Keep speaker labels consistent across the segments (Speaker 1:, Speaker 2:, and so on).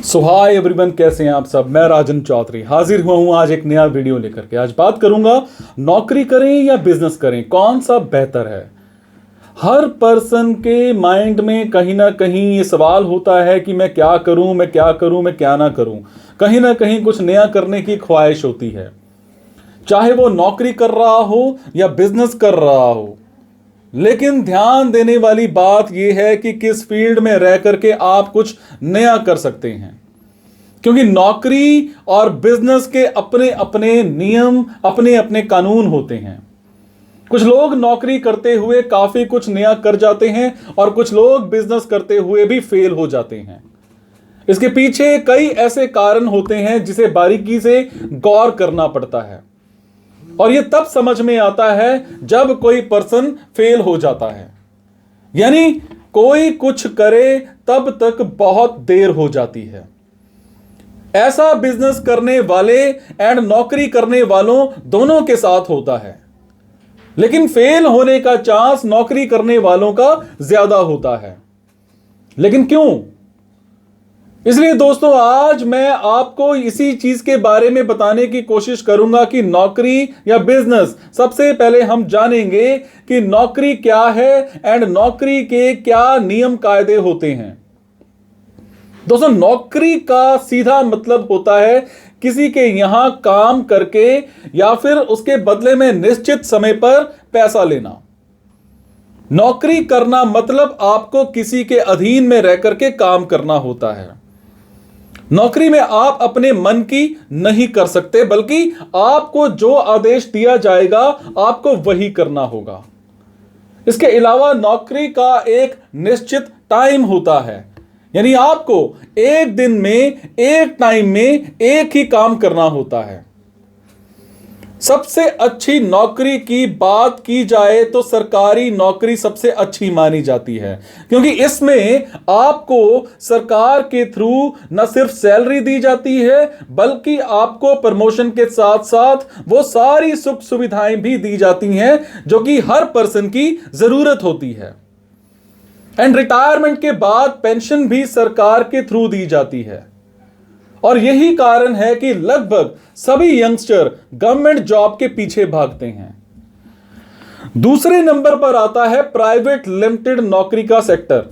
Speaker 1: सो hi everyone, कैसे हैं आप सब। मैं राजन चौधरी हाजिर हुआ हूं आज एक नया वीडियो लेकर के। आज बात करूंगा नौकरी करें या बिजनेस करें, कौन सा बेहतर है। हर पर्सन के माइंड में कहीं ना कहीं ये सवाल होता है कि मैं क्या करूं, मैं क्या करूं, मैं क्या ना करूं। कहीं ना कहीं कुछ नया करने की ख्वाहिश होती है, चाहे वो नौकरी कर रहा हो या बिजनेस कर रहा हो। लेकिन ध्यान देने वाली बात यह है कि किस फील्ड में रह करके आप कुछ नया कर सकते हैं, क्योंकि नौकरी और बिजनेस के अपने अपने नियम, अपने अपने कानून होते हैं। कुछ लोग नौकरी करते हुए काफी कुछ नया कर जाते हैं और कुछ लोग बिजनेस करते हुए भी फेल हो जाते हैं। इसके पीछे कई ऐसे कारण होते हैं जिसे बारीकी से गौर करना पड़ता है, और यह तब समझ में आता है जब कोई पर्सन फेल हो जाता है। यानी कोई कुछ करे तब तक बहुत देर हो जाती है। ऐसा बिजनेस करने वाले एंड नौकरी करने वालों दोनों के साथ होता है, लेकिन फेल होने का चांस नौकरी करने वालों का ज्यादा होता है। लेकिन क्यों? इसलिए दोस्तों, आज मैं आपको इसी चीज के बारे में बताने की कोशिश करूंगा कि नौकरी या बिजनेस। सबसे पहले हम जानेंगे कि नौकरी क्या है एंड नौकरी के क्या नियम कायदे होते हैं। दोस्तों, नौकरी का सीधा मतलब होता है किसी के यहां काम करके या फिर उसके बदले में निश्चित समय पर पैसा लेना। नौकरी करना मतलब आपको किसी के अधीन में रह करके काम करना होता है। नौकरी में आप अपने मन की नहीं कर सकते, बल्कि आपको जो आदेश दिया जाएगा आपको वही करना होगा। इसके अलावा नौकरी का एक निश्चित टाइम होता है, यानी आपको एक दिन में एक टाइम में एक ही काम करना होता है। सबसे अच्छी नौकरी की बात की जाए तो सरकारी नौकरी सबसे अच्छी मानी जाती है, क्योंकि इसमें आपको सरकार के थ्रू न सिर्फ सैलरी दी जाती है, बल्कि आपको प्रमोशन के साथ साथ वो सारी सुख सुविधाएं भी दी जाती हैं जो कि हर पर्सन की जरूरत होती है। एंड रिटायरमेंट के बाद पेंशन भी सरकार के थ्रू दी जाती है। और यही कारण है कि लगभग सभी यंगस्टर गवर्नमेंट जॉब के पीछे भागते हैं। दूसरे नंबर पर आता है प्राइवेट लिमिटेड नौकरी का सेक्टर।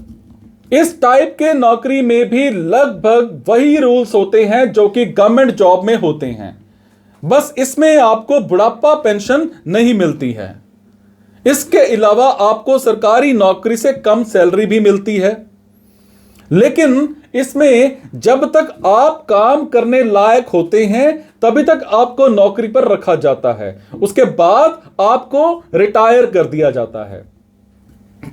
Speaker 1: इस टाइप के नौकरी में भी लगभग वही रूल्स होते हैं जो कि गवर्नमेंट जॉब में होते हैं, बस इसमें आपको बुढ़ापा पेंशन नहीं मिलती है। इसके अलावा आपको सरकारी नौकरी से कम सैलरी भी मिलती है, लेकिन इसमें जब तक आप काम करने लायक होते हैं तभी तक आपको नौकरी पर रखा जाता है। उसके बाद आपको रिटायर कर दिया जाता है।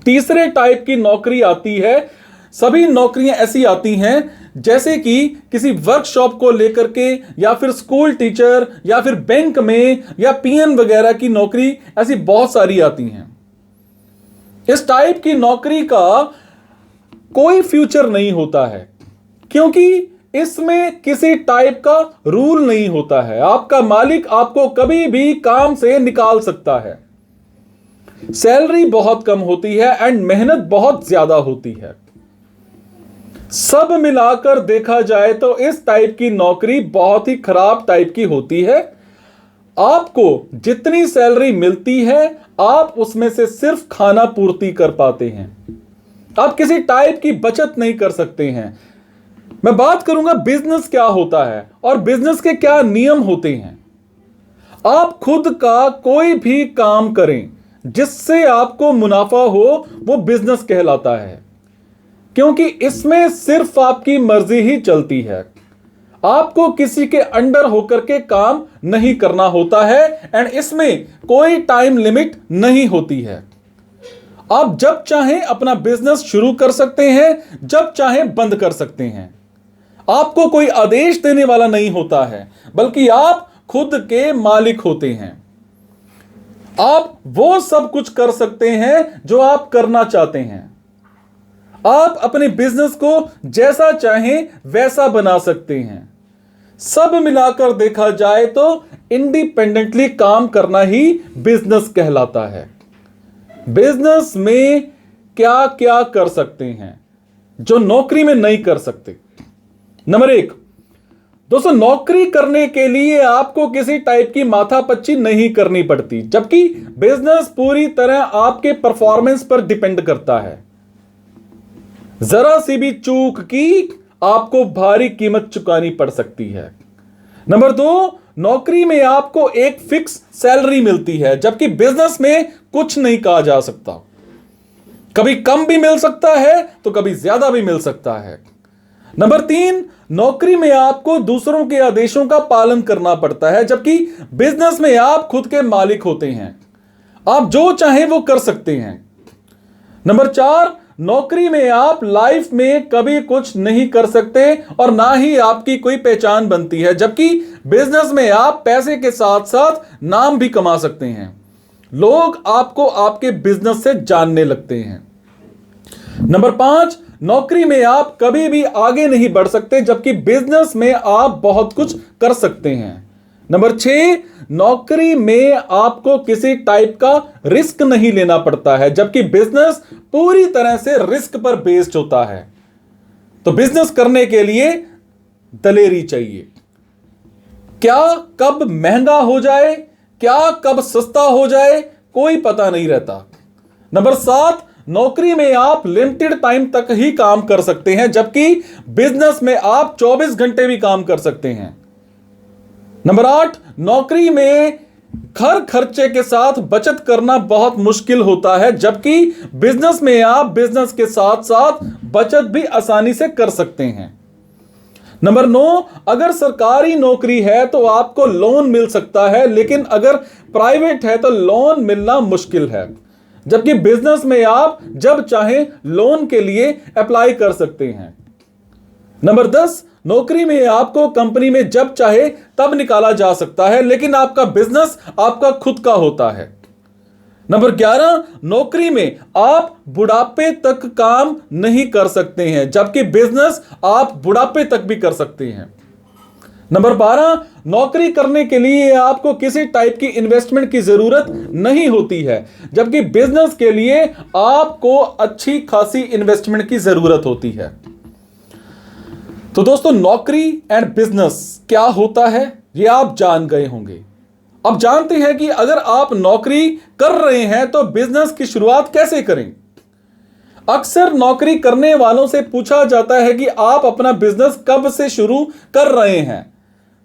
Speaker 1: तीसरे टाइप की नौकरी आती है, सभी नौकरियां ऐसी आती हैं जैसे कि किसी वर्कशॉप को लेकर के, या फिर स्कूल टीचर, या फिर बैंक में, या पीएन वगैरह की नौकरी, ऐसी बहुत सारी आती हैं। इस टाइप की नौकरी का कोई फ्यूचर नहीं होता है, क्योंकि इसमें किसी टाइप का रूल नहीं होता है। आपका मालिक आपको कभी भी काम से निकाल सकता है। सैलरी बहुत कम होती है एंड मेहनत बहुत ज्यादा होती है। सब मिलाकर देखा जाए तो इस टाइप की नौकरी बहुत ही खराब टाइप की होती है। आपको जितनी सैलरी मिलती है आप उसमें से सिर्फ खाना पूर्ति कर पाते हैं, आप किसी टाइप की बचत नहीं कर सकते हैं। मैं बात करूंगा बिजनेस क्या होता है और बिजनेस के क्या नियम होते हैं। आप खुद का कोई भी काम करें जिससे आपको मुनाफा हो, वो बिजनेस कहलाता है, क्योंकि इसमें सिर्फ आपकी मर्जी ही चलती है। आपको किसी के अंडर होकर के काम नहीं करना होता है एंड इसमें कोई टाइम लिमिट नहीं होती है। आप जब चाहें अपना बिजनेस शुरू कर सकते हैं, जब चाहें बंद कर सकते हैं। आपको कोई आदेश देने वाला नहीं होता है, बल्कि आप खुद के मालिक होते हैं। आप वो सब कुछ कर सकते हैं जो आप करना चाहते हैं। आप अपने बिजनेस को जैसा चाहें वैसा बना सकते हैं। सब मिलाकर देखा जाए तो इंडिपेंडेंटली काम करना ही बिजनेस कहलाता है। बिजनेस में क्या क्या कर सकते हैं जो नौकरी में नहीं कर सकते। नंबर 1, दोस्तों नौकरी करने के लिए आपको किसी टाइप की माथापच्ची नहीं करनी पड़ती, जबकि बिजनेस पूरी तरह आपके परफॉर्मेंस पर डिपेंड करता है। जरा सी भी चूक की आपको भारी कीमत चुकानी पड़ सकती है। नंबर 2, नौकरी में आपको एक फिक्स सैलरी मिलती है, जबकि बिजनेस में कुछ नहीं कहा जा सकता। कभी कम भी मिल सकता है तो कभी ज्यादा भी मिल सकता है। नंबर 3, नौकरी में आपको दूसरों के आदेशों का पालन करना पड़ता है, जबकि बिजनेस में आप खुद के मालिक होते हैं। आप जो चाहें वो कर सकते हैं। नंबर 4, नौकरी में आप लाइफ में कभी कुछ नहीं कर सकते और ना ही आपकी कोई पहचान बनती है, जबकि बिजनेस में आप पैसे के साथ साथ नाम भी कमा सकते हैं। लोग आपको आपके बिजनेस से जानने लगते हैं। नंबर 5, नौकरी में आप कभी भी आगे नहीं बढ़ सकते, जबकि बिजनेस में आप बहुत कुछ कर सकते हैं। नंबर 6, नौकरी में आपको किसी टाइप का रिस्क नहीं लेना पड़ता है, जबकि बिजनेस पूरी तरह से रिस्क पर बेस्ड होता है। तो बिजनेस करने के लिए दलेरी चाहिए। क्या कब महंगा हो जाए, क्या कब सस्ता हो जाए, कोई पता नहीं रहता। नंबर 7, नौकरी में आप लिमिटेड टाइम तक ही काम कर सकते हैं, जबकि बिजनेस में आप 24 घंटे भी काम कर सकते हैं। नंबर 8, नौकरी में घर खर्चे के साथ बचत करना बहुत मुश्किल होता है, जबकि बिजनेस में आप बिजनेस के साथ साथ बचत भी आसानी से कर सकते हैं। नंबर 9, अगर सरकारी नौकरी है तो आपको लोन मिल सकता है, लेकिन अगर प्राइवेट है तो लोन मिलना मुश्किल है, जबकि बिजनेस में आप जब चाहें लोन के लिए अप्लाई कर सकते हैं। नंबर 10, नौकरी में आपको कंपनी में जब चाहे तब निकाला जा सकता है, लेकिन आपका बिजनेस आपका खुद का होता है। नंबर 11, नौकरी में आप बुढ़ापे तक काम नहीं कर सकते हैं, जबकि बिजनेस आप बुढ़ापे तक भी कर सकते हैं। नंबर 12, नौकरी करने के लिए आपको किसी टाइप की इन्वेस्टमेंट की जरूरत नहीं होती है, जबकि बिजनेस के लिए आपको अच्छी खासी इन्वेस्टमेंट की जरूरत होती है। तो दोस्तों, नौकरी एंड बिजनेस क्या होता है ये आप जान गए होंगे। अब जानते हैं कि अगर आप नौकरी कर रहे हैं तो बिजनेस की शुरुआत कैसे करें। अक्सर नौकरी करने वालों से पूछा जाता है कि आप अपना बिजनेस कब से शुरू कर रहे हैं,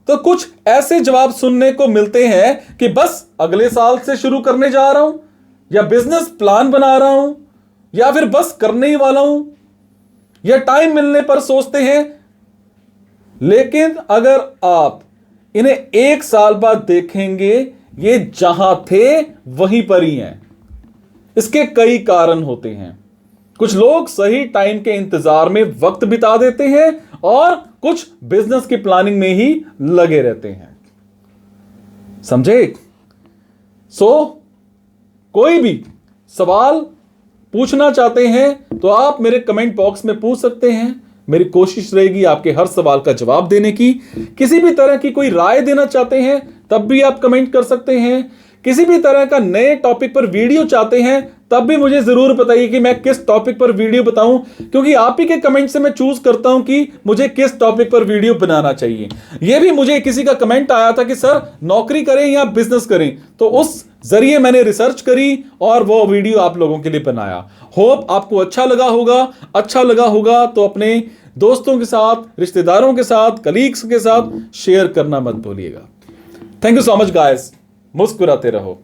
Speaker 1: तो कुछ ऐसे जवाब सुनने को मिलते हैं कि बस अगले साल से शुरू करने जा रहा हूं, या बिजनेस प्लान बना रहा हूं, या फिर बस करने ही वाला हूं, या टाइम मिलने पर सोचते हैं। लेकिन अगर आप इन्हें 1 साल बाद देखेंगे, ये जहां थे वहीं पर ही हैं। इसके कई कारण होते हैं। कुछ लोग सही टाइम के इंतजार में वक्त बिता देते हैं और कुछ बिजनेस की प्लानिंग में ही लगे रहते हैं। समझे? कोई भी सवाल पूछना चाहते हैं तो आप मेरे कमेंट बॉक्स में पूछ सकते हैं। मेरी कोशिश रहेगी आपके हर सवाल का जवाब देने की। किसी भी तरह की कोई राय देना चाहते हैं तब भी आप कमेंट कर सकते हैं। किसी भी तरह का नए टॉपिक पर वीडियो चाहते हैं तब भी मुझे जरूर बताइए कि मैं किस टॉपिक पर वीडियो बताऊं, क्योंकि आप ही के कमेंट से मैं चूज करता हूं कि मुझे किस टॉपिक पर वीडियो बनाना चाहिए। यह भी मुझे किसी का कमेंट आया था कि सर नौकरी करें या बिजनेस करें, तो उस जरिए मैंने रिसर्च करी और वो वीडियो आप लोगों के लिए बनाया। होप आपको अच्छा लगा होगा। अच्छा लगा होगा तो अपने दोस्तों के साथ, रिश्तेदारों के साथ, कलीग्स के साथ शेयर करना मत भूलिएगा। Thank you so much guys. मुस्कुराते रहो।